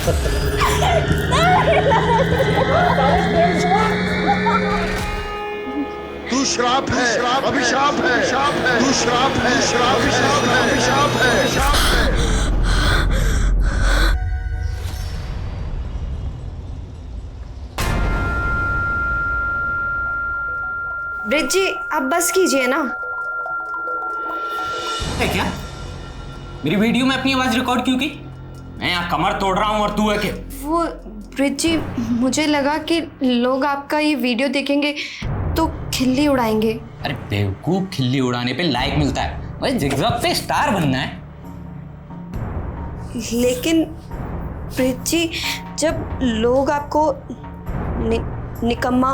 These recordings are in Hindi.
तू श्राप है, अभिशाप है, तू श्राप है, अभिशाप है, अभिशाप है। ब्रिज जी आप बस कीजिए ना। है क्या? मेरी वीडियो में अपनी आवाज रिकॉर्ड क्यों की? मैं यहाँ कमर तोड़ रहा हूँ और तू है क्या? वो ब्रिज जी मुझे लगा कि लोग आपका ये वीडियो देखेंगे तो खिल्ली उड़ाएंगे। अरे बेवकूफ, खिल्ली उड़ाने पे लाइक मिलता है, मुझे जिगजैग पे स्टार बनना है। लेकिन ब्रिज जी जब लोग आपको निकम्मा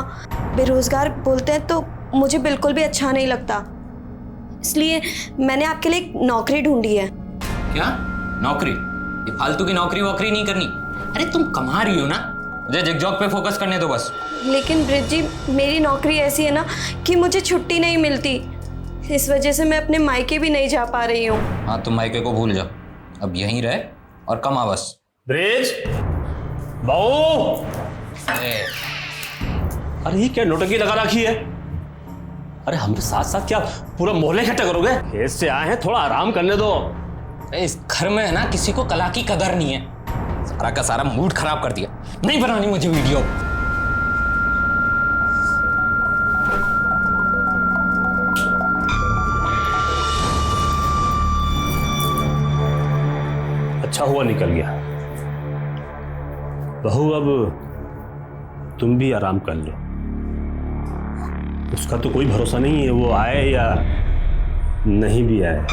बेरोजगार बोलते हैं तो मुझे बिल्कुल भी अच्छा नहीं लगता, इसलिए मैंने आपके लिए एक नौकरी ढूंढी है। क्या नौकरी? ये फालतू की नौकरी वोकरी नहीं करनी। अरे तुम कमा रही हो ना, मुझे जिगजैग पे फोकस करने दो बस। लेकिन ब्रिज जी मेरी नौकरी ऐसी है ना कि मुझे छुट्टी नहीं मिलती, इस वजह से मैं अपने मायके भी नहीं जा पा रही हूँ। हाँ तुम मायके को भूल जाओ, अब यहीं रहे और कमा बस। ब्रिज बहू, अरे ये क्या नोटंकी लगा रखी है? अरे हम साथ साथ क्या पूरा मोहल्ला इकट्ठा करोगे? खेत से आए हैं, थोड़ा आराम करने दो। इस घर में है ना किसी को कला की कदर नहीं है, सारा का सारा मूड खराब कर दिया। नहीं बनानी मुझे वीडियो। अच्छा हुआ निकल गया। बहू अब तुम भी आराम कर लो, उसका तो कोई भरोसा नहीं है, वो आए या नहीं भी आए।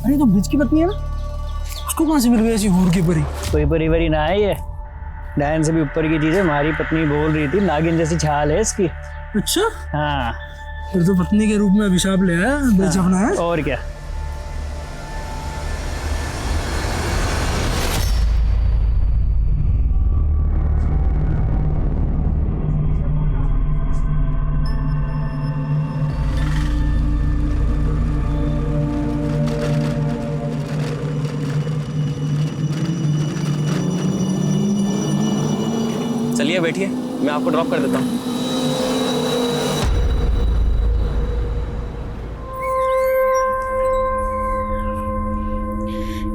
अरे तो ब्रिज की पत्नी है ना, उसको कहाँ से मिल गई ऐसी हूर की परी? कोई परी वरी ना है, ये डायन से भी ऊपर की चीज है। हमारी पत्नी बोल रही थी नागिन जैसी छाल है इसकी। अच्छा हाँ फिर तो पत्नी के रूप में अभिशाप ले आया ब्रिज अपना है। और क्या। चलिए बैठिए, मैं आपको ड्रॉप कर देता हूँ।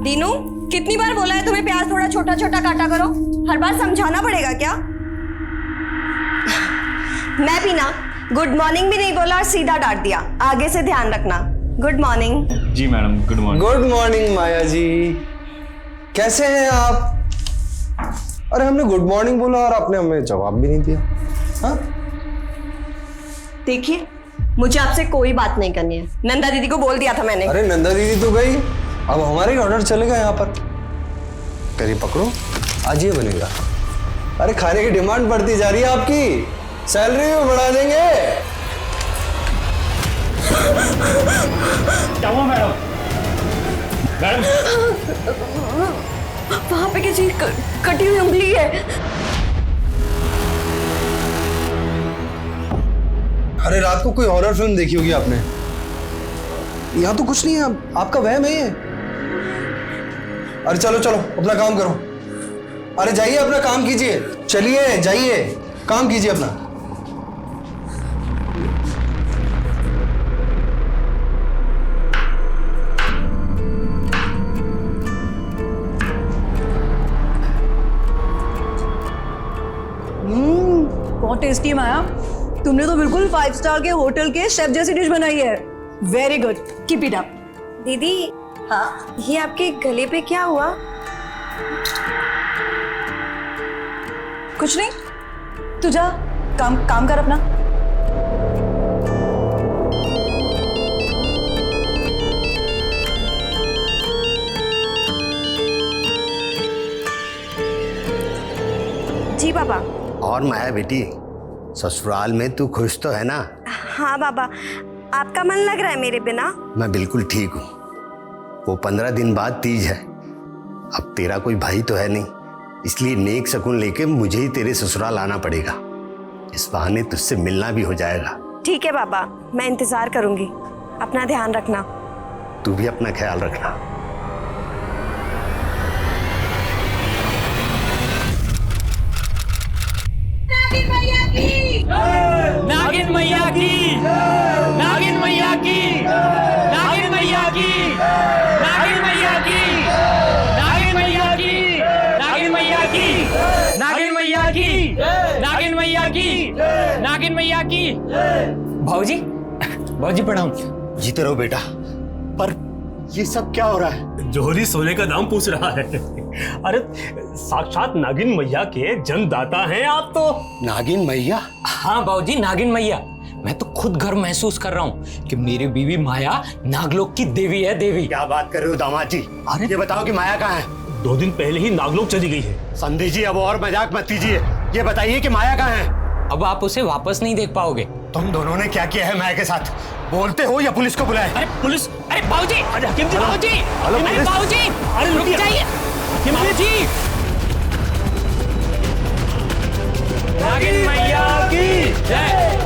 दीनू कितनी बार बोला है तुम्हें प्याज थोड़ा छोटा छोटा काटा करो, हर बार समझाना पड़ेगा क्या? मैं भी ना गुड मॉर्निंग भी नहीं बोला और सीधा डांट दिया। आगे से ध्यान रखना। Good morning. जी madam, good morning. Good morning Maya ji, कैसे हैं आप? अरे हमने गुड मॉर्निंग बोला और आपने हमें जवाब भी नहीं दिया। हाँ देखिए मुझे आपसे कोई बात नहीं करनी है, नंदा दीदी को बोल दिया था मैंने। अरे नंदा दीदी तो गई, अब हमारा ही ऑर्डर चलेगा यहाँ पर। करिए पकड़ो, आज ये बनेगा। अरे खाने की डिमांड बढ़ती जा रही है आपकी, सैलरी भी बढ़ा देंगे। क्या हुआ मैडम? मैडम वहां पे किसी कटी हुई उंगली है। अरे रात को कोई हॉरर फिल्म देखी होगी आपने। यहाँ तो कुछ नहीं है, आपका वहम है ये। अरे चलो चलो अपना काम करो। अरे जाइए अपना काम कीजिए, चलिए जाइए काम कीजिए अपना। बहुत टेस्टी है माया, तुमने तो बिल्कुल 5 स्टार के होटल के शेफ जैसी डिश बनाई है। Very good, keep it up. दीदी हाँ ये आपके गले पे क्या हुआ? कुछ नहीं, तू जा, काम कर अपना। जी बाबा। और माया बेटी, ससुराल में तू खुश तो है ना? हाँ बाबा, आपका मन लग रहा है मेरे बिना? मैं बिल्कुल ठीक हूँ। वो 15 दिन बाद तीज है। अब तेरा कोई भाई तो है नहीं, इसलिए नेक शगुन लेके मुझे ही तेरे ससुराल आना पड़ेगा। इस बहाने तुझसे मिलना भी हो जाएगा। ठीक है बाबा, मैं इंतजार करूंगी। अपना ध्यान रखना। तू भी अपना ख्याल रखना। नागिन मैया की, नागिन मैया की, नागिन मैया की, नागिन मैया की, नागिन मैया की, नागिन मैया की, नागिन मैया की, नागिन मैया की, नागिन मैया की। भाऊजी, भाऊजी प्रणाम। जीते रहो बेटा। पर ये सब क्या हो रहा है? जोहरी सोने का दाम पूछ रहा है। अरे साक्षात नागिन मैया के जन्मदाता हैं आप तो। नागिन मैया? हाँ भाऊजी, नागिन मैया। मैं तो खुद गर्व महसूस कर रहा हूँ कि मेरी बीवी माया नागलोक की देवी है, देवी। क्या बात कर रहे हो दामाद जी? अरे ये बताओ कि माया कहाँ है? 2 दिन पहले ही नागलोक चली गई है। संधि जी अब और मजाक मत कीजिए। ये बताइए कि माया कहाँ है? अब आप उसे वापस नहीं देख पाओगे। तुम दोनों ने क्या किया है माया के साथ? बोलते हो या पुलिस को बुलाए? अरे पुलिस, अरे बाबूजी, अरे हकीम जी, बाबूजी, हेलो, अरे पुलिस। बाबूजी, अरे रुक रुकिए। जाइए। बाबूजी, नागिन मैया की जय,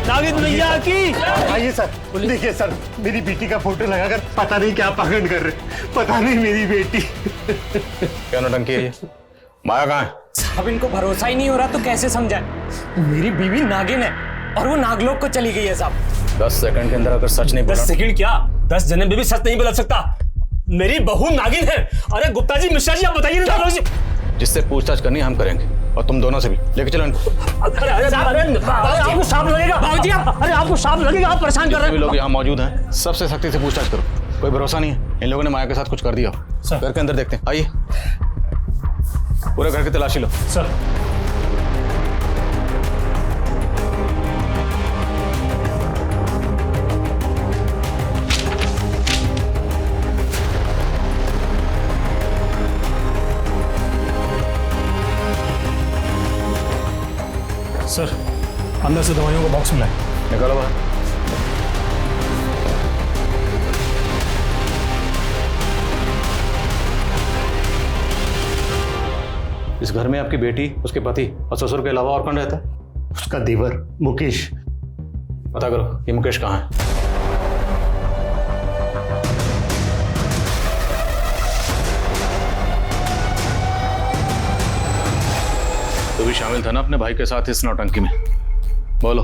नागिन मैया की। आइए सर, देखिए सर, मेरी बेटी का फोटो लगाकर पता नहीं क्या पाखंड कर रहे। पता नहीं मेरी बेटी। क्या नौटंकी है ये? माया कहाँ है? साहब इनको भरोसा ही नहीं हो रहा तो कैसे समझाएं? मेरी बीवी नागिन है और वो नागलोक को चली गई है साहब। 10 सेकंड के अंदर अगर सच नहीं बोला। 10 सेकंड क्या, 10 जने में भी सच नहीं बोल सकता। मेरी बहू नागिन है। अरे गुप्ता जी, मिश्रा जी, आप बताइए ना। जी, जिससे पूछताछ करनी है हम करेंगे, और तुम दोनों से भी। लेके चलो इनको। अरे आपको सांप लगेगा बाबूजी। अरे आपको सांप लगेगा, आप परेशान कर रहे सभी लोग यहाँ मौजूद हैं, सबसे सख्ती से पूछताछ करो। कोई भरोसा नहीं है, इन लोगों ने माया के साथ कुछ कर दिया। घर के अंदर देखते हैं, आइए। पूरे घर की तलाशी लो। सर। सर, अंदर से दवाइयों का बॉक्स मिला है। निकालो बाहर। इस घर में आपकी बेटी, उसके पति और ससुर के अलावा और कौन रहता है? उसका देवर मुकेश। पता करो ये मुकेश कहाँ है। तो भी शामिल था ना अपने भाई के साथ इस नौटंकी में? बोलो,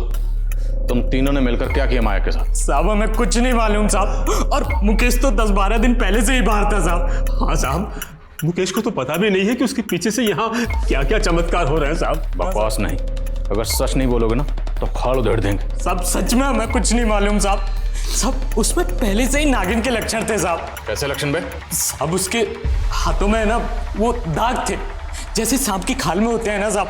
तुम तीनों ने मिलकर क्या किया माया के साथ? साहब हमें कुछ नहीं मालूम साहब, और मुकेश तो 10-12 दिन पहले से ही बाहर था साहब। हाँ साहब, मुकेश को तो पता भी नहीं है कि उसके पीछे से यहाँ क्या क्या चमत्कार हो रहे हैं साहब। बकवास नहीं, अगर सच नहीं बोलोगे ना तो खाल उधेड़ देंगे। साहब सच में हमें कुछ नहीं मालूम साहब। साहब उसमें पहले से ही नागिन के लक्षण थे साहब। कैसे लक्षण बे? साहब उसके हाथों में ना वो दाग थे, जैसे सांप की खाल में होते हैं ना साहब।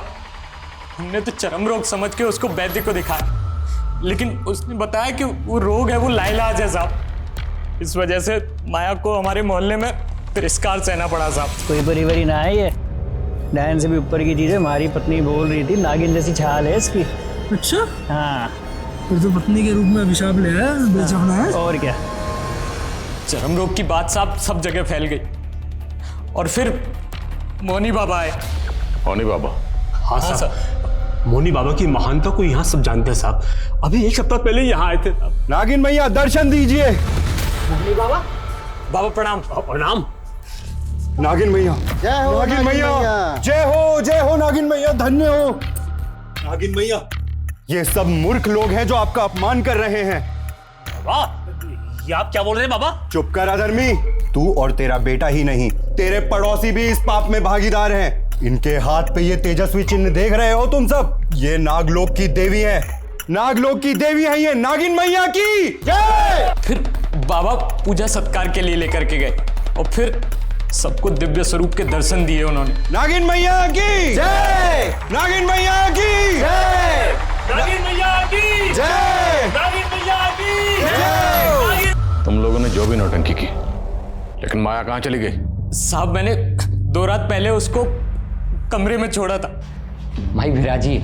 हमने तो चरम रोग समझ के उसको वैद्य को दिखाया, लेकिन उसने बताया कि वो रोग है वो लाइलाज है साहब। इस वजह से माया को हमारे मोहल्ले में तिरस्कार सहना पड़ा साहब। कोई परिवारी ना है ये, डायन से भी ऊपर की चीज है। हमारी पत्नी बोल रही थी नागिन जैसी छाल है इसकी। अच्छा, हाँ फिर तो पत्नी के रूप में अभिशाप ले आया, बेचारा है। और क्या। चरम रोग की बात साहब सब जगह फैल गई, और फिर मोनी बाबा आए। मोनी बाबा? हाँ साहब, मोनी बाबा की महानता को यहाँ सब जानते हैं साहब। अभी 1 सप्ताह पहले यहाँ आए थे। नागिन मैया दर्शन दीजिए। मोनी बाबा, बाबा प्रणाम। प्रणाम। नागिन मैया, जय हो नागिन मैया, जय हो नागिन मैया, धन्य हो नागिन मैया। ये सब मूर्ख लोग हैं जो आपका अपमान कर रहे हैं। बाबा, ये आप क्या बोल रहे हैं बाबा? चुप कर अधर्मी। तू और तेरा बेटा ही नहीं, तेरे पड़ोसी भी इस पाप में भागीदार हैं। इनके हाथ पे ये तेजस्वी चिन्ह देख रहे हो तुम सब, ये नागलोक की देवी है। नागलोक की देवी है ये नागिन मैया की जय। फिर बाबा पूजा सत्कार के लिए लेकर के गए और फिर सबको दिव्य स्वरूप के दर्शन दिए उन्होंने। नागिन मैया की जय, नागिन मैया की जय, नागिन मैया की जय, नागिन मैया की जय। तुम लोगों ने जो भी नौटंकी की, लेकिन माया कहाँ चली गई? साहब मैंने 2 रात पहले उसको कमरे में छोड़ा था। माई विराजी,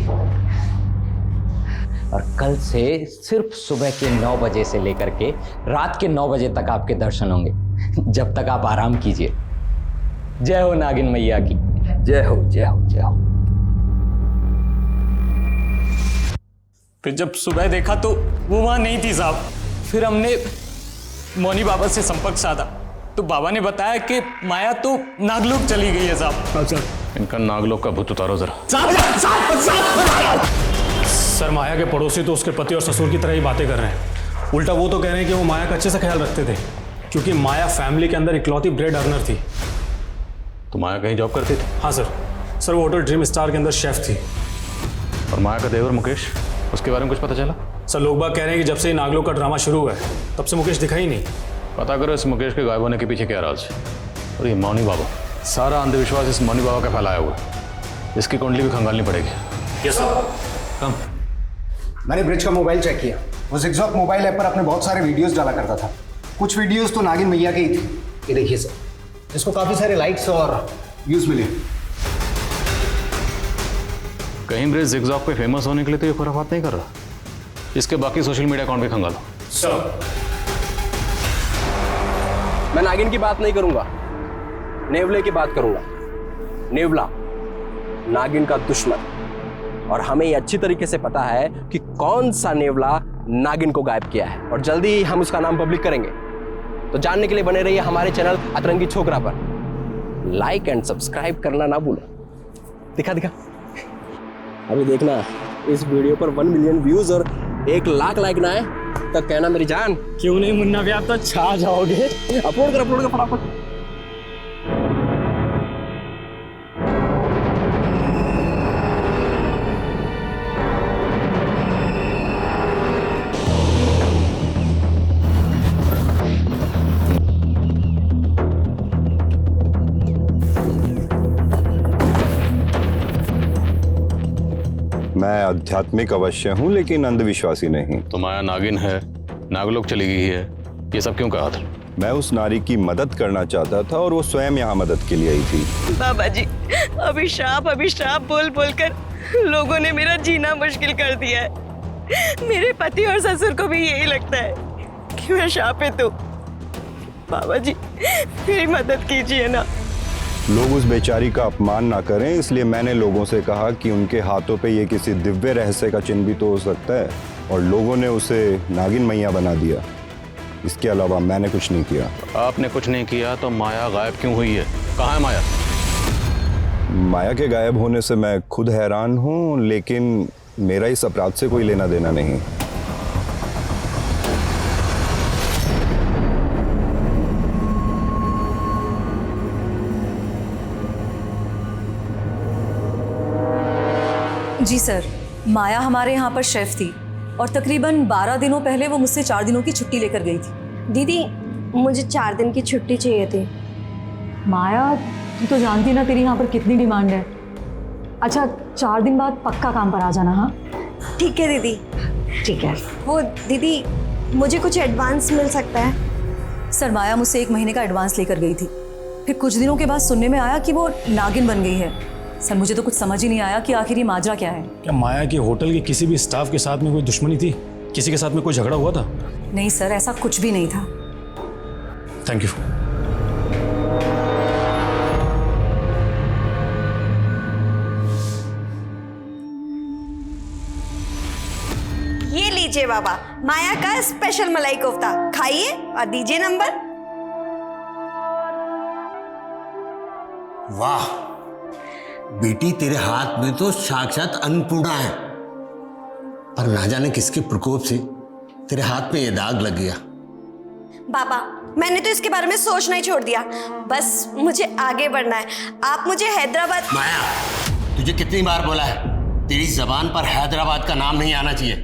और कल से सिर्फ सुबह के 9 बजे से लेकर के रात के 9 बजे तक आपके दर्शन होंगे, जब तक आप आराम कीजिए। जय हो नागिन मैया की, जय हो जय हो जय हो। फिर जब सुबह देखा तो वो वहां नहीं थी साहब। फिर हमने मौनी बाबा से संपर्क साधा तो बाबा ने बताया कि माया तो नागलोक चली गई है साहब। इनका नागलोक का भूत उतारो जरा। सर माया के पड़ोसी तो उसके पति और ससुर की तरह ही बातें कर रहे हैं। उल्टा वो तो कह रहे हैं कि वो माया का अच्छे से ख्याल रखते थे, क्योंकि माया फैमिली के अंदर इकलौती ब्रेड अर्नर थी। तो माया कहीं जॉब करती थी? हाँ सर वो होटल ड्रीम स्टार के अंदर शेफ थी। और माया का देवर मुकेश, उसके बारे में कुछ पता चला? सर लोग बाग कह रहे हैं कि जब से नागलोक का ड्रामा शुरू हुआ है तब से मुकेश दिखा ही नहीं। पता करो इस मुकेश के गायब होने के पीछे क्या राज है। और ये मौनी बाबा, सारा अंधविश्वास इस मौनी बाबा का फैलाया हुआ है। इसकी कुंडली भी खंगालनी पड़ेगी। Yes sir. कम। मैंने ब्रिज का मोबाइल चेक किया। वो ZigZag मोबाइल ऐप पर अपने बहुत सारे वीडियोस डाला करता था। कुछ वीडियोस तो नागिन मैया के ही थे। ये देखिए सर, इसको काफी सारे लाइक्स और व्यूज मिले। कहीं ब्रिज ZigZag पे फेमस होने के लिए तो ये खुराफात नहीं कर रहा। इसके बाकी सोशल मीडिया अकाउंट भी खंगालो। सर मैं नागिन की बात नहीं करूंगा, नेवले की बात करूंगा। नेवला नागिन का दुश्मन, और हमें ये अच्छी तरीके से पता है कि कौन सा नेवला नागिन को गायब किया है, और जल्दी ही हम उसका नाम पब्लिक करेंगे। तो जानने के लिए बने रहिए हमारे चैनल अतरंगी छोकरा पर। लाइक एंड सब्सक्राइब करना ना भूलो। दिखा अभी देखना, इस वीडियो पर 1 मिलियन व्यूज और 1 लाख लाइक ना आए तो कहना मेरी जान। क्यों नहीं मुन्ना भी, आप तो छा जाओगे। अपलोड कर फटाफट। मैं आध्यात्मिक अवश्य हूँ लेकिन अंधविश्वासी नहीं। तो माया नागिन है, नागलोक चली गई है, ये सब क्यों कहा था? मैं उस नारी की मदद करना चाहता था और वो स्वयं यहाँ मदद के लिए आई थी। बाबा जी, अभिशाप बोल बोलकर लोगों ने मेरा जीना मुश्किल कर दिया है। मेरे पति और ससुर को भी यही लगता है कि मैं शापित हूँ। बाबा जी मेरी मदद कीजिए ना। लोग उस बेचारी का अपमान ना करें, इसलिए मैंने लोगों से कहा कि उनके हाथों पे ये किसी दिव्य रहस्य का चिन्ह भी तो हो सकता है, और लोगों ने उसे नागिन मैया बना दिया। इसके अलावा मैंने कुछ नहीं किया। आपने कुछ नहीं किया तो माया गायब क्यों हुई है? कहाँ है माया? माया के गायब होने से मैं खुद हैरान हूँ, लेकिन मेरा इस अपराध से कोई लेना देना नहीं। जी सर, माया हमारे यहाँ पर शेफ थी और तकरीबन 12 दिनों पहले वो मुझसे 4 दिनों की छुट्टी लेकर गई थी। दीदी मुझे 4 दिन की छुट्टी चाहिए थी। माया, तू तो जानती ना तेरी यहाँ पर कितनी डिमांड है। अच्छा, 4 दिन बाद पक्का काम पर आ जाना। हाँ ठीक है दीदी। ठीक है। वो दीदी मुझे कुछ एडवांस मिल सकता है? सर माया मुझसे 1 महीने का एडवांस लेकर गई थी, फिर कुछ दिनों के बाद सुनने में आया कि वो नागिन बन गई है। सर मुझे तो कुछ समझ ही नहीं आया कि आखिर ये माजरा क्या है। क्या माया की होटल के किसी भी स्टाफ के साथ में कोई दुश्मनी थी? किसी के साथ में कोई झगड़ा हुआ था? नहीं सर, ऐसा कुछ भी नहीं था। Thank you. ये लीजिए बाबा, माया का स्पेशल मलाई कोफ्ता, खाइए और दीजिए नंबर। वाह बेटी, तेरे हाथ में तो साक्षात अन्नपूर्णा है, पर ना जाने किसके प्रकोप से तेरे हाथ में ये दाग लग गया। बाबा मैंने तो इसके बारे में सोचना ही छोड़ दिया, बस मुझे आगे बढ़ना है। आप मुझे हैदराबाद। माया, तुझे कितनी बार बोला है, तेरी जबान पर हैदराबाद का नाम नहीं आना चाहिए।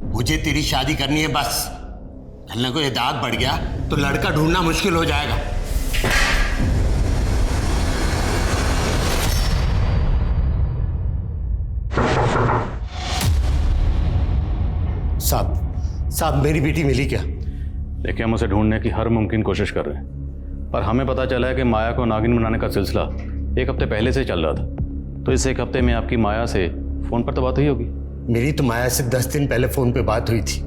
मुझे तेरी शादी करनी है बस। कल को ये दाग बढ़ गया तो लड़का ढूंढना मुश्किल हो जाएगा। साहब मेरी बेटी मिली क्या? देखिए, हम उसे ढूंढने की हर मुमकिन कोशिश कर रहे हैं, पर हमें पता चला है कि माया को नागिन बनाने का सिलसिला 1 हफ्ते पहले से चल रहा था। तो इस 1 हफ्ते में आपकी माया से फोन पर तो बात हुई होगी? मेरी तो माया से 10 दिन पहले फोन पे बात हुई थी,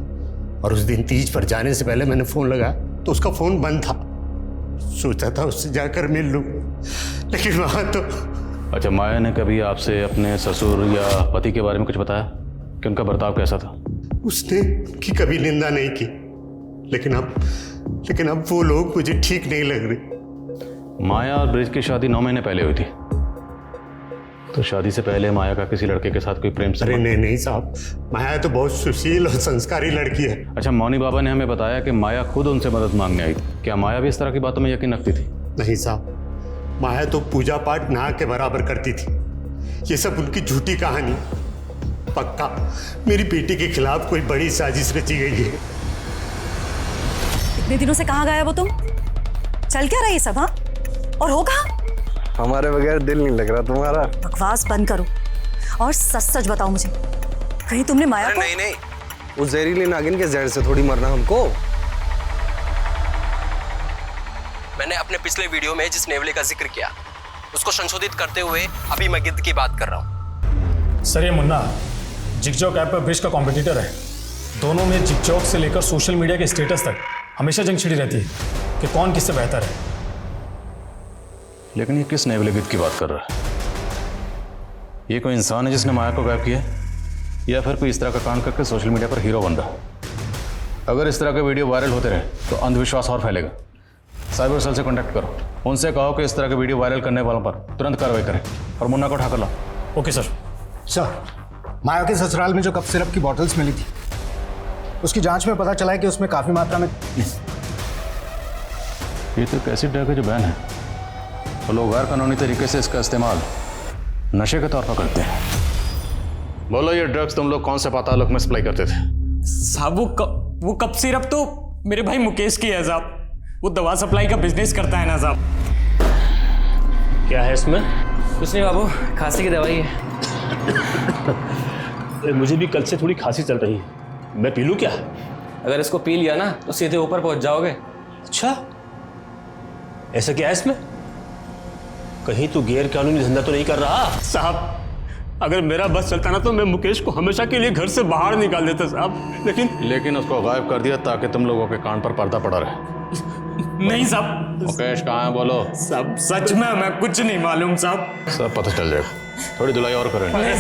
और उस दिन तीज पर जाने से पहले मैंने फोन लगाया तो उसका फोन बंद था। सोचा था उससे जाकर मिल लूं, लेकिन वहां तो। अच्छा, माया ने कभी आपसे अपने ससुर या पति के बारे में कुछ बताया कि उनका बर्ताव कैसा था? उसने उनकी कभी निंदा नहीं की, लेकिन अब वो लोग मुझे ठीक नहीं लग रहे। माया और ब्रिज की शादी 9 महीने पहले हुई थी, तो शादी से पहले माया का किसी लड़के के साथ कोई प्रेम संबंध? अरे नहीं साहब, माया तो बहुत सुशील और संस्कारी लड़की है। अच्छा, मौनी बाबा ने हमें बताया कि माया खुद उनसे मदद मांगने आई थी। क्या माया भी इस तरह की बातों में यकीन रखती थी? नहीं साहब, माया तो पूजा पाठ ना के बराबर करती थी। ये सब उनकी झूठी कहानी। पक्का मेरी बेटी के खिलाफ कोई बड़ी साजिश रची गई है। इतने दिनों से कहाँ गया वो तुम? चल क्या रहा ये सब? हाँ, और हो कहाँ? हमारे बगैर दिल नहीं लग रहा तुम्हारा। बकवास बंद करो और सच सच बताओ मुझे, कहीं तुमने माया को? नहीं, उस जहरीली नागिन के जहर से थोड़ी मरना हमको। मैंने अपने पिछले वीडियो में जिस नेवले का जिक्र किया उसको संशोधित करते हुए अभी मैं गिद्ध की बात कर रहा हूँ। सर, ये मुन्ना जिगजॉग ऐप पर ब्रिज का कॉम्पिटिटर है। दोनों में जिगजॉग से लेकर सोशल मीडिया के स्टेटस तक हमेशा जंग छिड़ी रहती है कि कौन किससे बेहतर है। लेकिन ये किस नेवले गिद्ध की बात कर रहा है? ये कोई इंसान है जिसने माया को गायब किया, या फिर कोई इस तरह का कांड करके सोशल मीडिया पर हीरो बन रहा? अगर इस तरह के वीडियो वायरल होते रहे तो अंधविश्वास और फैलेगा। साइबर सेल से कॉन्टैक्ट करो, उनसे कहो कि इस तरह के वीडियो वायरल करने वालों पर तुरंत कार्रवाई करें और मुन्ना को उठा कर लाओ। Okay sir. माया के ससुराल में जो कफ सिरप की बॉटल्स मिली थी, उसकी जांच में पता चला है कि उसमें काफी मात्रा में ये तो एक एसिड ड्रग है जो बैन है, और लोग गैर कानूनी तरीके से इसका इस्तेमाल नशे के तौर पर करते हैं। बोलो, ये ड्रग्स तुम लोग कौन से पातालोक में सप्लाई करते थे? साहब वो कप सिरप तो मेरे भाई मुकेश की है साहब। वो दवा सप्लाई का बिजनेस करता है ना साहब। क्या है इसमें? कुछ नहीं बाबू, खांसी की दवाई है। मुझे भी कल से थोड़ी खांसी चल रही है, मैं पी लूं क्या? अगर इसको पी लिया ना तो सीधे ऊपर पहुंच जाओगे। अच्छा, ऐसा क्या है इसमें? कहीं तू गैर कानूनी धंधा तो नहीं कर रहा? साहब, अगर मेरा बस चलता ना तो मैं मुकेश को हमेशा के लिए घर से बाहर निकाल देता साहब। लेकिन उसको गायब कर दिया ताकि तुम लोगों के कान पर पर्दा पड़ा रहे। नहीं साहब। मुकेश कहाँ है बोलो? सब सच में मैं कुछ नहीं मालूम साहब। सब पता चल जाएगा, थोड़ी धुलाई और करेंगे।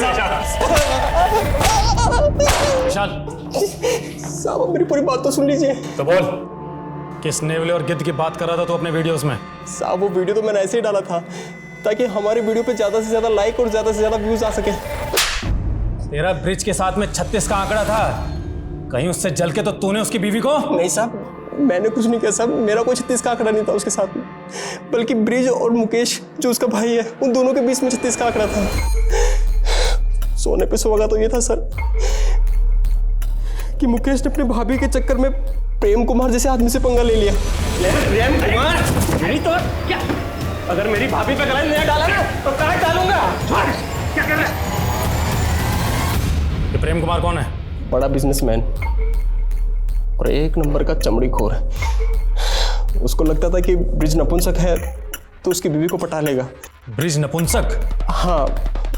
साहब मेरी पूरी बात तो सुन लीजिए। तो बोल, किस नेवले और गिद्ध की बात कर रहा था तो अपने वीडियोस में? साहब वो वीडियो तो मैंने ऐसे ही डाला था ताकि हमारे वीडियो पे ज्यादा से ज्यादा लाइक और ज्यादा से ज्यादा व्यूज आ सके। तेरा ब्रिज के साथ में 36 का आंकड़ा था, कहीं उससे जल के तो तूने उसकी बीवी को? नहीं साहब, मैंने कुछ नहीं किया साहब, मेरा कोई 36 का आंकड़ा नहीं था उसके साथ में, बल्कि ब्रिज और मुकेश जो उसका भाई है उन दोनों के बीच में 36 का आंकड़ा था। सोने पे सुहागा तो ये था सर कि मुकेश ने अपने भाभी के चक्कर में प्रेम कुमार जैसे आदमी से पंगा ले लिया। प्रेम कुमार? नहीं तो क्या? अगर मेरी भाभी पे गलत नहीं डाला ना तो काट डालूंगा। क्या कर रहा है? ये प्रेम कुमार कौन है? बड़ा बिजनेसमैन और 1 नंबर का चमड़ी खोर है। उसको लगता था कि ब्रिज नपुंसक है तो उसकी बीवी को पटा लेगा। ब्रिज नपुंसक? हाँ,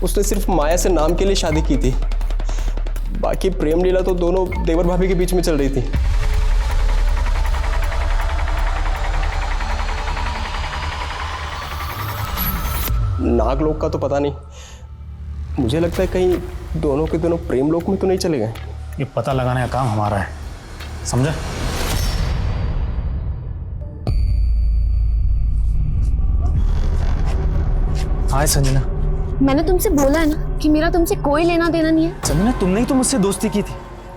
उसने सिर्फ माया से नाम के लिए शादी की थी, बाकी प्रेम लीला तो दोनों देवर भाभी के बीच में चल रही थी। नागलोक का तो पता नहीं, मुझे लगता है कहीं दोनों के दोनों प्रेम लोक में तो नहीं चले गए। ये पता लगाने का काम हमारा है, समझा? हाय संजना। मैंने तुमसे बोला है ना कि मेरा तुमसे कोई लेना देना नहीं है। संजना, तुमने ही तो मुझसे दोस्ती की थी,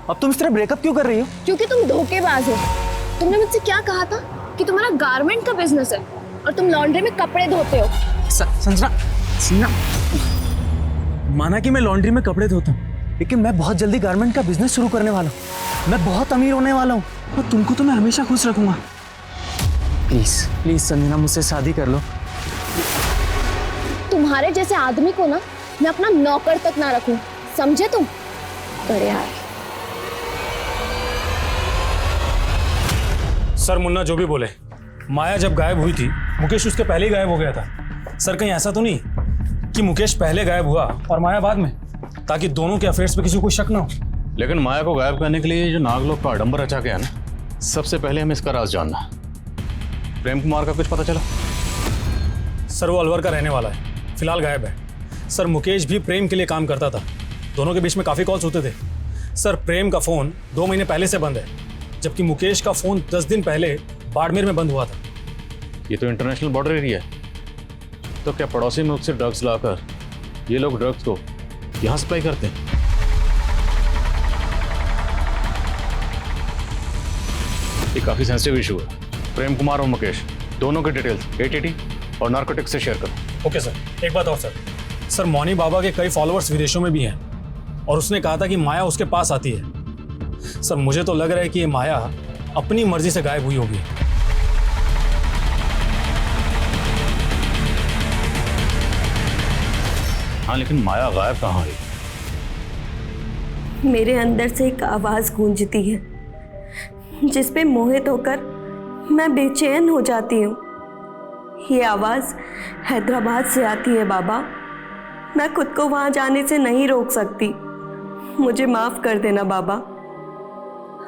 अब तुम इस तरह ब्रेकअप क्यों कर रही हो? क्योंकि तुम धोखेबाज हो। तुमने मुझसे क्या कहा था कि तुम्हारा गारमेंट का बिजनेस है और तुम लॉन्ड्री में कपड़े धोते हो। संजना, माना कि मैं लॉन्ड्री में कपड़े धोता हूँ, लेकिन मैं बहुत जल्दी गारमेंट का बिजनेस शुरू करने वाला हूँ। मैं बहुत अमीर होने वाला हूँ और तुमको तो मैं हमेशा खुश रखूंगा। प्लीज प्लीज संजना, मुझसे शादी कर लो। तुम्हारे जैसे आदमी को ना मैं अपना नौकर तक ना रखूं, समझे तुम? अरे यार सर, मुन्ना जो भी बोले, माया जब गायब हुई थी मुकेश उसके पहले ही गायब हो गया था। सर कहीं ऐसा तो नहीं कि मुकेश पहले गायब हुआ और माया बाद में, ताकि दोनों के अफेयर्स पे किसी को शक ना हो। लेकिन माया को गायब करने के लिए जो नागलोक का आडंबर रचा गया ना, सबसे पहले हमें इसका राज जानना। प्रेम कुमार का कुछ पता चला? सर वो अलवर का रहने वाला है, फिलहाल गायब है। सर मुकेश भी प्रेम के लिए काम करता था, दोनों के बीच में काफ़ी कॉल्स होते थे। सर प्रेम का फ़ोन 2 महीने पहले से बंद है, जबकि मुकेश का फ़ोन 10 दिन पहले बाड़मेर में बंद हुआ था। ये तो इंटरनेशनल बॉर्डर एरिया है, तो क्या पड़ोसी मुल्क से ड्रग्स लाकर ये लोग ड्रग्स को यहाँ सप्लाई करते हैं? ये काफ़ी सेंसिटिव इशू है। प्रेम कुमार और मुकेश दोनों के डिटेल्स एटीटी और नार्कोटिक्स से शेयर करो। Okay sir. एक बात और सर, मौनी बाबा के कई फॉलोअर्स विदेशों में भी हैं और उसने कहा था कि माया उसके पास आती है। सर मुझे तो लग रहा है कि ये माया अपनी मर्जी से गायब हुई होगी। हाँ, लेकिन माया गायब कहाँ हुई? मेरे अंदर से एक आवाज़ गूंजती है जिस पे मोहित होकर मैं बेचैन हो जाती हूँ। ये आवाज़ हैदराबाद से आती है बाबा। मैं खुद को वहाँ जाने से नहीं रोक सकती। मुझे माफ़ कर देना बाबा।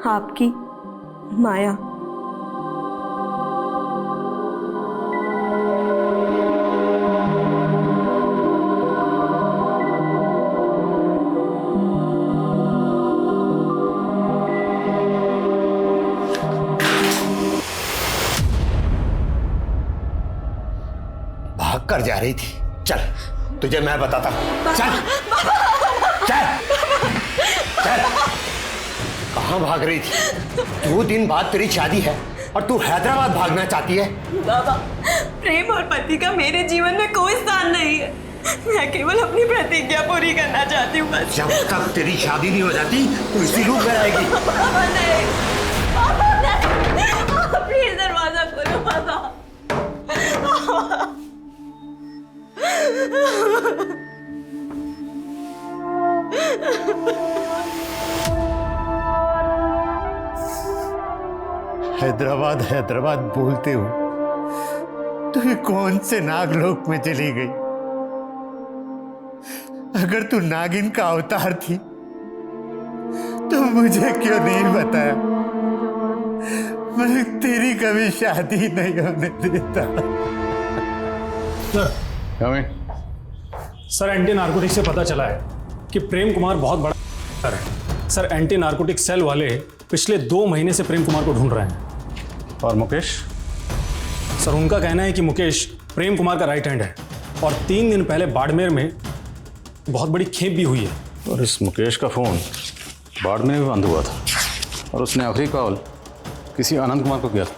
आपकी माया। भाग कर जा रही थी। चल तुझे मैं बताता हूँ। चल चल चल। कहाँ भाग रही थी? 2 दिन बाद तेरी शादी है और तू हैदराबाद भागना चाहती है? बाबा, प्रेम और पति का मेरे जीवन में कोई स्थान नहीं है। मैं केवल अपनी प्रतिज्ञा पूरी करना चाहती हूँ बस। जब तक तेरी शादी नहीं हो जाती तो इसी रूप में रहेगी। बाबा नहीं, बाबा नहीं, प्लीज दरवाजा खोलो बाबा। हैदराबाद हैदराबाद बोलते हो तो ये कौन से नागलोक में चली गई? अगर तू नागिन का अवतार थी तो मुझे क्यों नहीं बताया? मैं तेरी कभी शादी नहीं होने देता। सर एंटी नार्कोटिक से पता चला है कि प्रेम कुमार बहुत बड़ा है। सर एंटी नार्कोटिक सेल वाले पिछले 2 महीने से प्रेम कुमार को ढूंढ रहे हैं। और मुकेश? सर उनका कहना है कि मुकेश प्रेम कुमार का राइट हैंड है और 3 दिन पहले बाड़मेर में बहुत बड़ी खेप भी हुई है। और इस मुकेश का फ़ोन बाड़मेर में बंद हुआ था और उसने आखिरी कॉल किसी आनंद कुमार को किया था।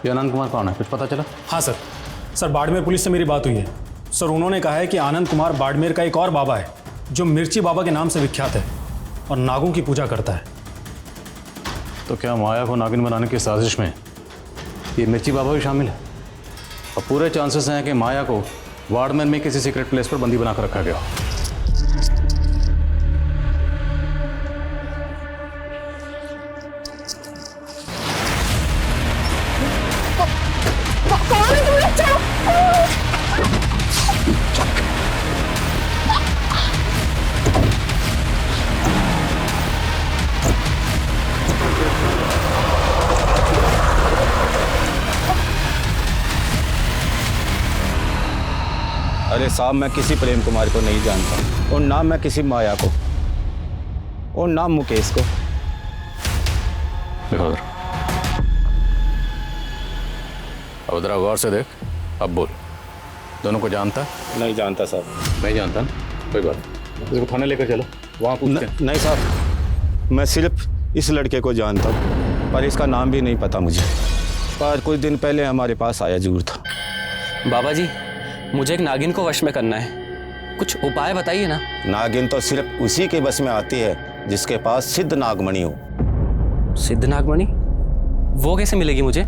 ये आनंद कुमार कौन है, कुछ पता चला? हाँ सर बाड़मेर पुलिस से मेरी बात हुई है। सर उन्होंने कहा है कि आनंद कुमार बाड़मेर का एक और बाबा है जो मिर्ची बाबा के नाम से विख्यात है और नागों की पूजा करता है। तो क्या माया को नागिन बनाने की साजिश में ये मिर्ची बाबा भी शामिल है? और पूरे चांसेस हैं कि माया को बाड़मेर में किसी सीक्रेट प्लेस पर बंदी बनाकर रखा गया। अरे साहब, मैं किसी प्रेम कुमार को नहीं जानता और ना मैं किसी माया को और ना मुकेश को। देखो अब जरा गौर से देख, अब बोल। दोनों को जानता? नहीं जानता साहब। नहीं जानता ना, कोई बात नहीं। इसको थाने लेकर चलो, वहाँ पूछते हैं। नहीं साहब, मैं सिर्फ इस लड़के को जानता हूँ पर इसका नाम भी नहीं पता मुझे। पर कुछ दिन पहले हमारे पास आया जरूर था। बाबा जी, मुझे एक नागिन को वश में करना है। कुछ उपाय बताइए ना। नागिन तो सिर्फ उसी के बस में आती है जिसके पास सिद्ध नागमणि हो। सिद्ध नागमणि? वो कैसे मिलेगी मुझे?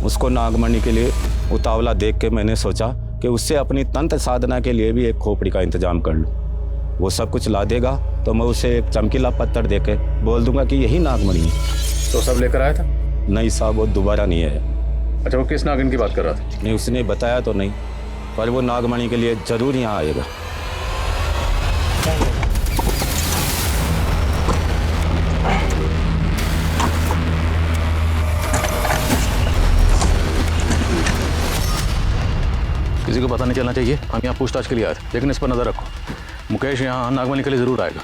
उसको नागमणि के लिए उतावला देख के मैंने सोचा कि उससे अपनी तंत्र साधना के लिए भी एक खोपड़ी का इंतजाम कर लूं। वो सब कुछ ला देगा तो मैं उसे एक चमकीला पत्थर देके बोल दूंगा कि यही नागमणि है। तो सब लेकर आया था? नहीं साहब, वो दोबारा नहीं आया। अच्छा, वो किस नागिन की बात कर रहा था? नहीं, उसने बताया तो नहीं, पर वो नागमणि के लिए जरूर यहाँ आएगा। किसी को पता नहीं चलना चाहिए। हम यहाँ पूछताछ के लिए आए थे, लेकिन इस पर नजर रखो। मुकेश यहाँ नागमणि के लिए जरूर आएगा।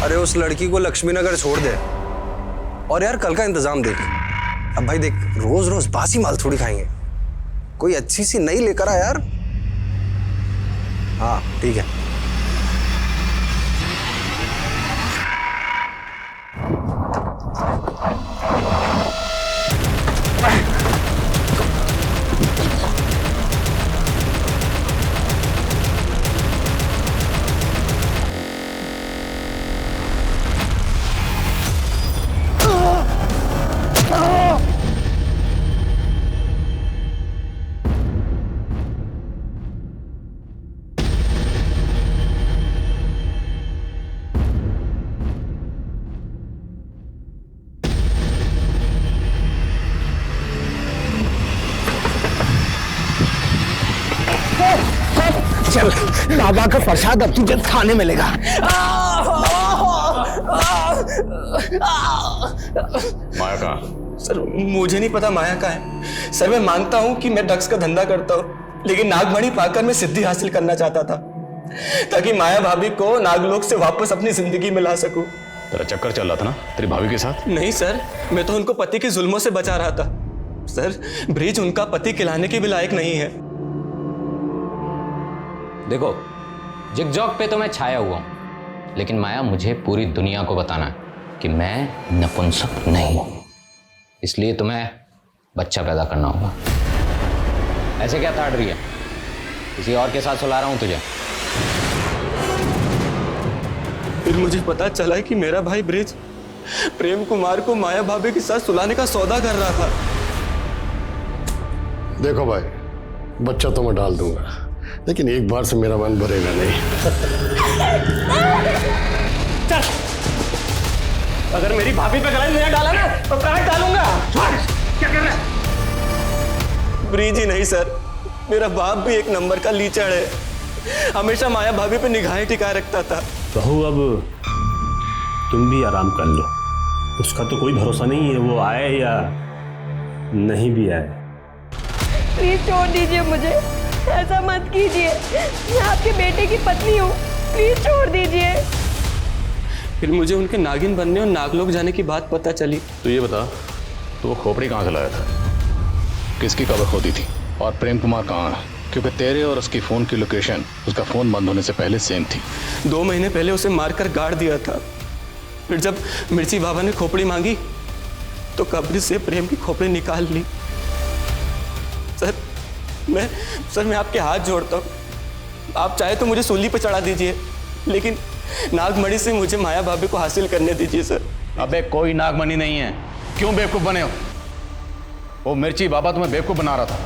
अरे उस लड़की को लक्ष्मी नगर छोड़ दे और यार कल का इंतजाम देख। अब भाई देख, रोज रोज बासी माल थोड़ी खाएंगे, कोई अच्छी सी नई लेकर आ यार। हाँ ठीक है। चल, बाबा का प्रसाद अब तुझे खाने मिलेगा। माया कहाँ? सर मुझे नहीं पता माया का है। सर मैं मानता हूँ कि मैं ड्रग्स का धंधा करता हूँ, लेकिन नागमणि पाकर मैं सिद्धि हासिल करना चाहता था ताकि माया भाभी को नागलोक से वापस अपनी जिंदगी में ला सकूं। तेरा चक्कर चल रहा था ना तेरी भाभी के साथ? नहीं सर, मैं तो उनको पति के जुल्मों से बचा रहा था। सर ब्रिज उनका पति खिलाने के भी लायक नहीं है। देखो, जिगजॉग पे तो मैं छाया हुआ हूं, लेकिन माया मुझे पूरी दुनिया को बताना है कि मैं नपुंसक नहीं हूं। इसलिए तुम्हें बच्चा पैदा करना होगा। ऐसे क्या ताड़ रही है? किसी और के साथ सुला रहा हूं तुझे। फिर मुझे पता चला कि मेरा भाई ब्रिज प्रेम कुमार को माया भाभी के साथ सुलाने का सौदा कर रहा था। देखो भाई, बच्चा तो मैं डाल दूंगा, लेकिन एक बार से मेरा मन भरेगा नहीं। चल, अगर मेरी भाभी पे गला नहीं डाला ना तो काट डालूंगा। क्या कर रहा है? ब्रिज ही नहीं सर, मेरा बाप भी एक नंबर का लीचड़ है। हमेशा माया भाभी पे निगाहें टिकाए रखता था। बहू अब तुम भी आराम कर लो, उसका तो कोई भरोसा नहीं है, वो आए या नहीं भी आए। प्लीज छोड़ दीजिए मुझे, ऐसा मत कीजिए। मैं आपके बेटे की पत्नी हूँ, प्लीज छोड़ दीजिए। फिर मुझे उनके नागिन बनने और नागलोक जाने की बात पता चली। तो ये बता, तो वो खोपड़ी कहाँ से लाया था? किसकी कबर खोदी थी? और प्रेम कुमार कहाँ है? क्योंकि तेरे और उसकी फ़ोन की लोकेशन उसका फ़ोन बंद होने से पहले सेम थी। 2 महीने पहले उसे मारकर गाड़ दिया था। फिर जब मिर्ची बाबा ने खोपड़ी मांगी तो कब्र से प्रेम की खोपड़ी निकाल ली। सर मैं आपके हाथ जोड़ता हूँ, आप चाहे तो मुझे सूली पर चढ़ा दीजिए, लेकिन नागमणि से मुझे माया भाभी को हासिल करने दीजिए सर। अबे कोई नागमणि नहीं है, क्यों बेवकूफ़ बने हो? वो मिर्ची बाबा तुम्हें बेवकूफ़ बना रहा था।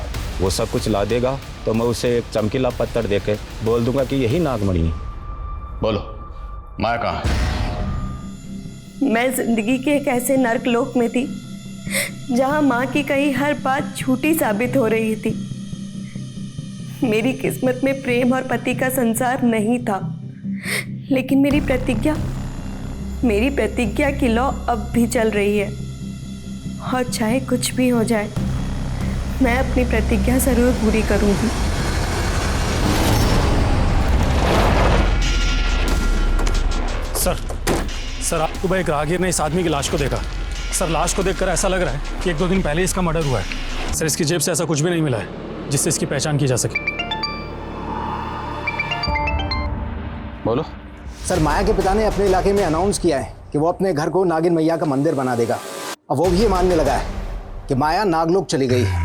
वो सब कुछ ला देगा तो मैं उसे एक चमकीला पत्थर देके बोल दूंगा कि यही नागमणि है। बोलो, माया कहाँ है? मैं जिंदगी के एक ऐसे नर्क लोक में थी जहां माँ की कही हर बात झूठी साबित हो रही थी। मेरी किस्मत में प्रेम और पति का संसार नहीं था, लेकिन मेरी प्रतिज्ञा की लौ अब भी चल रही है। और चाहे कुछ भी हो जाए, मैं अपनी प्रतिज्ञा जरूर पूरी करूंगी। सर आपको भाई एक राहगीर ने इस आदमी की लाश को देखा। सर लाश को देखकर ऐसा लग रहा है कि 1-2 दिन पहले इसका मर्डर हुआ है। सर इसकी जेब से ऐसा कुछ भी नहीं मिला है जिससे इसकी पहचान की जा सके। बोलो। सर माया के पिता ने अपने इलाके में अनाउंस किया है कि वो अपने घर को नागिन मैया का मंदिर बना देगा। अब वो भी ये मानने लगा है कि माया नागलोक चली गई है।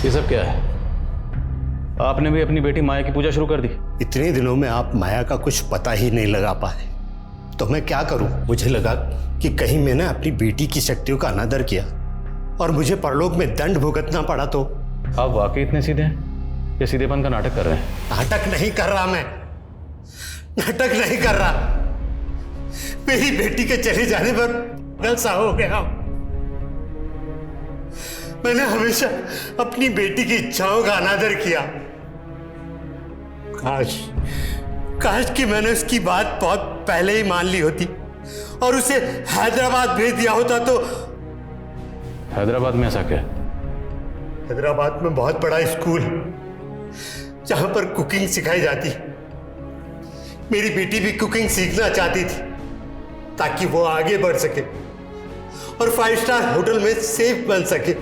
ये सब क्या है? आपने भी अपनी बेटी माया की पूजा शुरू कर दी? इतने दिनों में आप माया का कुछ पता ही नहीं लगा पाए तो मैं क्या करूं? मुझे लगा कि कहीं मैंने अपनी बेटी की शक्तियों का अनादर किया और मुझे परलोक में दंड भुगतना पड़ा तो। आप वाकई इतने सीधे हैं? ये सीधेपन का नाटक कर रहे हैं? नाटक नहीं कर रहा मैं, नाटक नहीं कर रहा। मेरी बेटी के चले जाने पर पागल सा हो गया। मैंने हमेशा अपनी बेटी की इच्छाओं का अनादर किया। काश कि मैंने उसकी बात बहुत पहले ही मान ली होती और उसे हैदराबाद भेज दिया होता तो। हैदराबाद में ऐसा क्या? हैदराबाद में बहुत बड़ा स्कूल जहां पर कुकिंग सिखाई जाती। मेरी बेटी भी कुकिंग सीखना चाहती थी ताकि वो आगे बढ़ सके और 5 स्टार होटल में सेफ बन सके।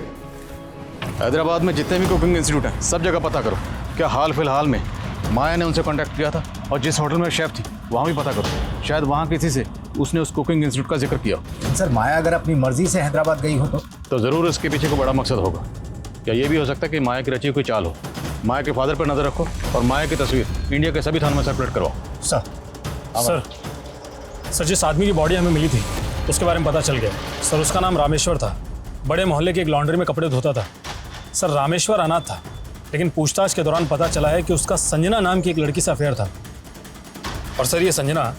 हैदराबाद में जितने भी कुकिंग इंस्टीट्यूट हैं सब जगह पता करो। क्या हाल फिलहाल में माया ने उनसे कांटेक्ट किया था? और जिस होटल में शेफ थी वहाँ भी पता करो, शायद वहाँ किसी से उसने उस कुकिंग इंस्टीट्यूट का जिक्र किया। सर माया अगर अपनी मर्जी से हैदराबाद गई हो तो ज़रूर इसके पीछे को बड़ा मकसद होगा। क्या ये भी हो सकता है कि माया की रची हुई कोई चाल हो? माया के फादर पर नजर रखो और माया की तस्वीर इंडिया के सभी थानों में सर्कुलेट करवाओ। सर जिस आदमी की बॉडी हमें मिली थी उसके बारे में पता चल गया। सर उसका नाम रामेश्वर था, बड़े मोहल्ले की एक लॉन्ड्री में कपड़े धोता था। सर रामेश्वर अनाथ था, लेकिन पूछताछ के दौरान पता चला है कि उसका संजना नाम की एक लड़की से अफेयर था। और सर ये संजना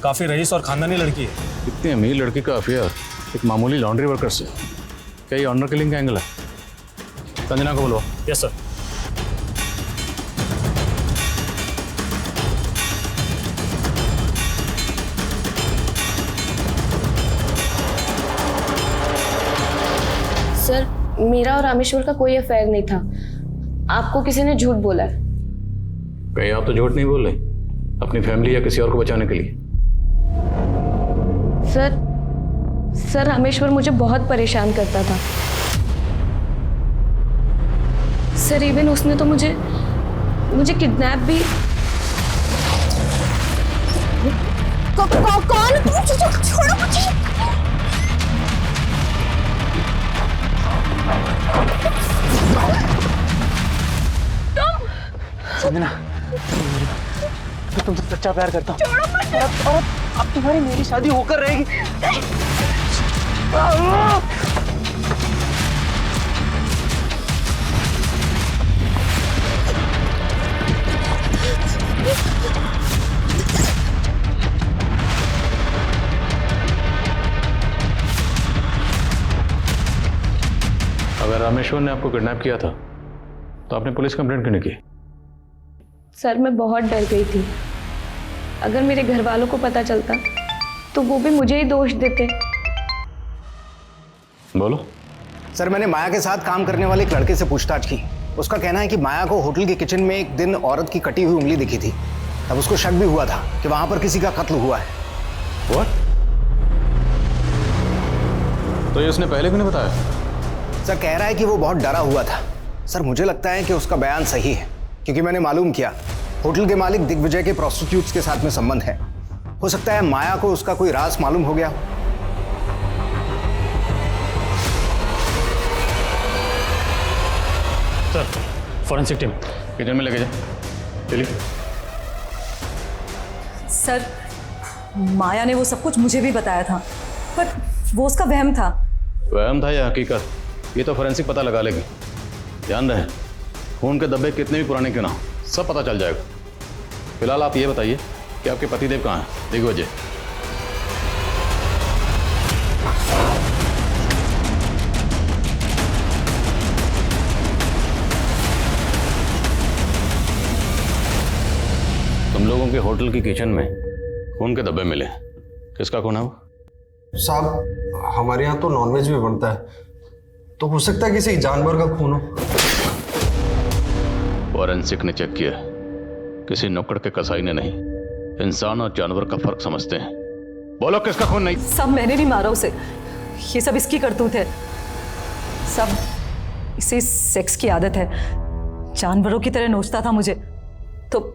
काफ़ी रईस और खानदानी लड़की है। इतनी अमीर लड़की का अफेयर एक मामूली लॉन्ड्री वर्कर से? क्या ये ऑनर किलिंग का एंगल है? संजना को बोलो। Yes sir. सर मेरा और रामेश्वर का कोई अफेयर नहीं था, आपको किसी ने झूठ बोला है। कहीं आप तो झूठ नहीं बोल रहे अपनी फैमिली या किसी और को बचाने के लिए? सर रामेश्वर मुझे बहुत परेशान करता था। सर इवन उसने तो मुझे किडनैप भी। कौन? छोड़ो मुझे। संजना मैं तुमसे सच्चा प्यार करता हूँ और अब तुम्हारी मेरी शादी होकर रहेगी। अगर रामेश्वर ने आपको किडनैप किया था तो आपने पुलिस कंप्लेंट क्यों नहीं की? सर मैं बहुत डर गई थी। अगर मेरे घर वालों को पता चलता तो वो भी मुझे ही दोष देते। बोलो। सर मैंने माया के साथ काम करने वाले एक लड़के से पूछताछ की। उसका कहना है कि माया को होटल के किचन में एक दिन औरत की कटी हुई उंगली दिखी थी। तब उसको शक भी हुआ था कि वहां पर किसी का कत्ल हुआ है। What? तो ये उसने पहले क्यों नहीं बताया? सर कह रहा है कि वो बहुत डरा हुआ था। सर मुझे लगता है कि उसका बयान सही है, क्योंकि मैंने मालूम किया होटल के मालिक दिग्विजय के प्रोस्टिट्यूट्स के साथ में संबंध है। हो सकता है माया को उसका कोई राज मालूम हो गया। सर फॉरेंसिक टीम किचन में लेके जा। चलिए। सर माया ने वो सब कुछ मुझे भी बताया था, पर वो उसका वहम था। वहम था या हकीकत, ये तो फोरेंसिक पता लगा लेगी। ध्यान रहे खून के धब्बे कितने भी पुराने क्यों ना हो, सब पता चल जाएगा। फिलहाल आप ये बताइए कि आपके पतिदेव कहाँ हैं? दिग्विजय। तुम लोगों के होटल की किचन में खून के धब्बे मिले, किसका खून है वो? साहब हमारे यहाँ तो नॉनवेज भी बनता है, तो हो सकता है किसी जानवर का खून हो। फॉरेंसिक ने चेक किया, किसी नुक्कड़ के कसाई ने नहीं। इंसान और जानवर का फर्क समझते हैं। बोलो किसका खून? नहीं सब मैंने नहीं मारा उसे, ये सब इसकी करतूत है। सब इसे सेक्स की आदत है, जानवरों की तरह नोचता था मुझे, तो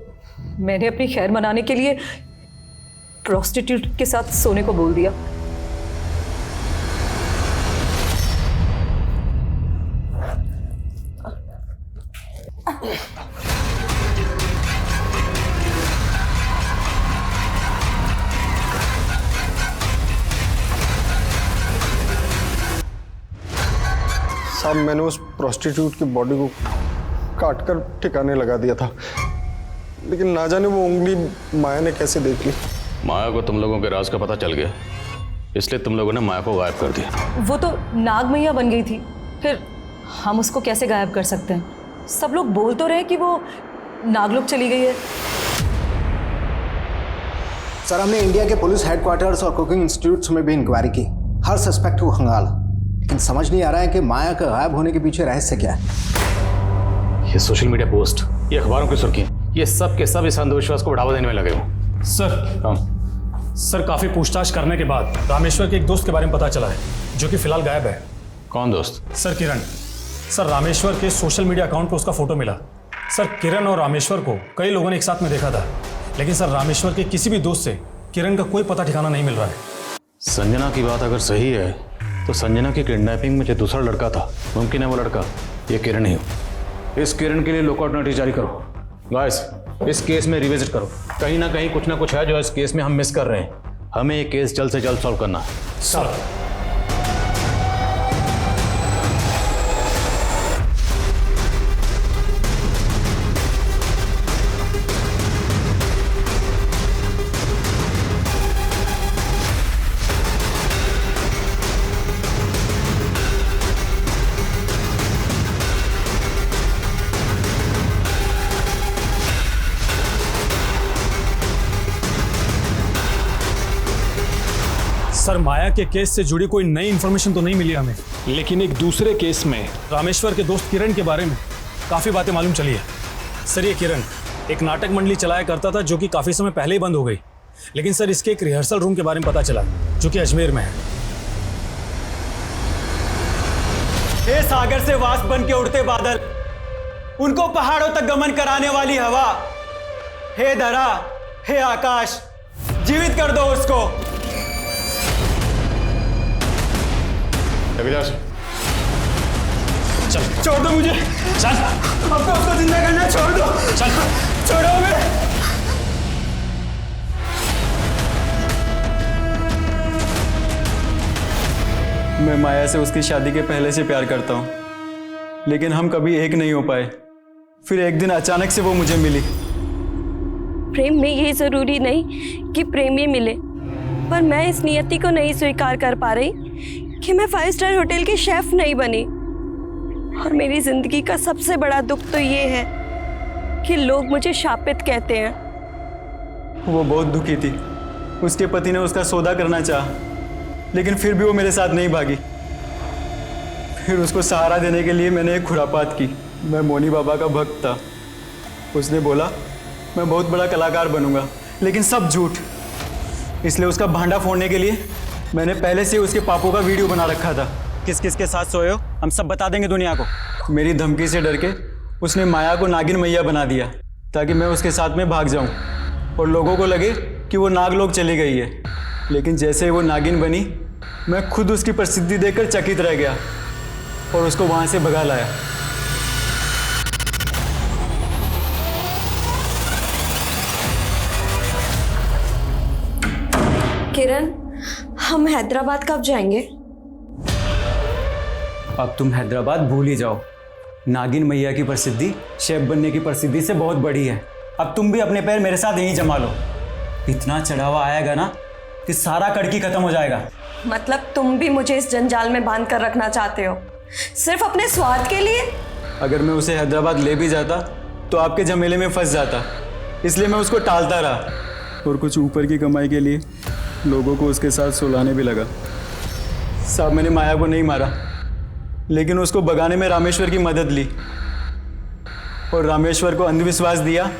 मैंने अपनी खैर मनाने के लिए प्रोस्टिट्यूट के साथ सोने को बोल दिया। साहब मैंने उस प्रोस्टिट्यूट की बॉडी को काटकर ठिकाने लगा दिया था, लेकिन ना जाने वो उंगली माया ने कैसे देख ली। माया को तुम लोगों के राज का पता चल गया, इसलिए तुम लोगों ने माया को गायब कर दिया। वो तो नाग मैया बन गई थी, फिर हम उसको कैसे गायब कर सकते हैं? सब लोग बोल तो रहे कि वो नागलोक चली गई है। सर हमने इंडिया के पुलिस हेडक्वार्टर्स और कुकिंग इंस्टीट्यूट्स में भी इंक्वायरी की, हर सस्पेक्ट को खंगाला, लेकिन समझ नहीं आ रहा है कि माया का गायब होने के पीछे रहस्य क्या है। ये सोशल मीडिया पोस्ट, ये अखबारों की सुर्खी, ये सब के सब इस अंधविश्वास को बढ़ावा देने में लगे हो। सर काफी पूछताछ करने के बाद रामेश्वर के एक दोस्त के बारे में पता चला है, जो कि फिलहाल गायब है। कौन दोस्त? सर किरण। सर रामेश्वर के सोशल मीडिया अकाउंट पर उसका फोटो मिला। सर किरण और रामेश्वर को कई लोगों ने एक साथ में देखा था, लेकिन सर रामेश्वर के किसी भी दोस्त से किरण का कोई पता ठिकाना नहीं मिल रहा है। संजना की बात अगर सही है तो संजना की किडनैपिंग में जो दूसरा लड़का था, मुमकिन है वो लड़का ये किरण ही हो। इस किरण के लिए लुकआउट नोटिस जारी करो। गाइस इस केस में रिविजिट करो, कहीं ना कहीं कुछ ना कुछ है जो इस केस में हम मिस कर रहे हैं। हमें ये केस जल्द से जल्द सॉल्व करना है। सर सर माया के केस से जुड़ी कोई नई इन्फॉर्मेशन तो नहीं मिली हमें, लेकिन एक दूसरे केस में रामेश्वर के दोस्त किरण के बारे में काफ़ी बातें मालूम चली है। सर ये किरण एक नाटक मंडली चलाया करता था, जो कि काफ़ी समय पहले ही बंद हो गई, लेकिन सर इसके एक रिहर्सल रूम के बारे में पता चला, जो कि अजमेर में है। हे सागर से वाष्प बन के उड़ते बादल, उनको पहाड़ों तक गमन कराने वाली हवा, हे धरा, हे आकाश, जीवित कर दो उसको। चल छोड़ दो मुझे, चल अब तो उसको जिंदा करना, छोड़ दो, चल छोड़ो मैं। मैं माया से उसकी शादी के पहले से प्यार करता हूँ, लेकिन हम कभी एक नहीं हो पाए। फिर एक दिन अचानक से वो मुझे मिली। प्रेम में ये जरूरी नहीं कि प्रेम ही मिले, पर मैं इस नियति को नहीं स्वीकार कर पा रही कि मैं 5 स्टार होटल की शेफ नहीं बनी। और मेरी जिंदगी का सबसे बड़ा दुख तो ये है कि लोग मुझे शापित कहते हैं। वो बहुत दुखी थी, उसके पति ने उसका सौदा करना चाहा, लेकिन फिर भी वो मेरे साथ नहीं भागी। फिर उसको सहारा देने के लिए मैंने एक खुरापात की। मैं मोनी बाबा का भक्त था। उसने बोला मैं बहुत बड़ा कलाकार बनूंगा, लेकिन सब झूठ। इसलिए उसका भांडा फोड़ने के लिए मैंने पहले से उसके पापों का वीडियो बना रखा था। किस किस के साथ सोए हो हम सब बता देंगे दुनिया को। मेरी धमकी से डर के उसने माया को नागिन मैया बना दिया, ताकि मैं उसके साथ में भाग जाऊं और लोगों को लगे कि वो नागलोक चली गई है। लेकिन जैसे ही वो नागिन बनी, मैं खुद उसकी प्रसिद्धि देखकर चकित रह गया और उसको वहां से भगा लाया। किरण, हम हैदराबाद कब जाएंगे? अब तुम हैदराबाद भूल ही जाओ। नागिन मैया की प्रसिद्धि शेफ बनने की प्रसिद्धि से बहुत बड़ी है। अब तुम भी अपने पैर मेरे साथ यहीं जमा लो। इतना चढ़ावा आएगा ना कि सारा कड़की खत्म हो जाएगा। मतलब तुम भी मुझे इस जंजाल में बांध कर रखना चाहते हो, सिर्फ अपने स्वार्थ के लिए? अगर मैं उसे हैदराबाद ले भी जाता तो आपके झमेले में फंस जाता, इसलिए मैं उसको टालता रहा। और कुछ ऊपर की कमाई के लिए लोगों को उसके साथ सुलाने भी लगा। साहब, मैंने माया को नहीं मारा, लेकिन उसको भगाने में रामेश्वर की मदद ली और रामेश्वर को अंधविश्वास दिया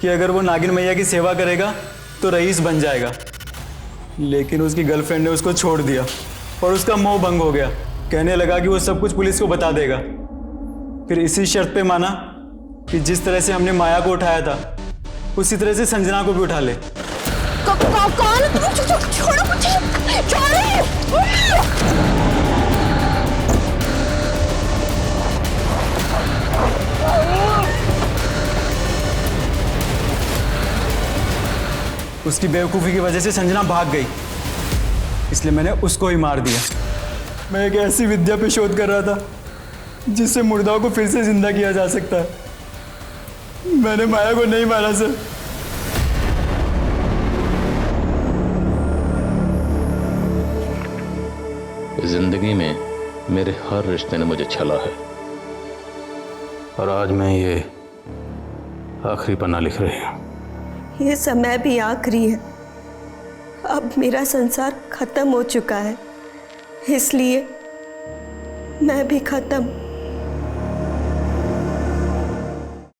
कि अगर वो नागिन मैया की सेवा करेगा तो रईस बन जाएगा। लेकिन उसकी गर्लफ्रेंड ने उसको छोड़ दिया और उसका मोह भंग हो गया। कहने लगा कि वो सब कुछ पुलिस को बता देगा। फिर इसी शर्त पे माना कि जिस तरह से हमने माया को उठाया था उसी तरह से संजना को भी उठा ले। कौन? छोड़ो मुझे, उसकी बेवकूफ़ी की वजह से संजना भाग गई, इसलिए मैंने उसको ही मार दिया। मैं एक ऐसी विद्या पे शोध कर रहा था जिससे मुर्दाओं को फिर से जिंदा किया जा सकता है। मैंने माया को नहीं मारा सर। जिंदगी में मेरे हर रिश्ते ने मुझे छला है और आज मैं ये आखिरी पन्ना लिख रही हूँ। ये समय भी आखिरी है। अब मेरा संसार खत्म हो चुका है, इसलिए मैं भी खत्म।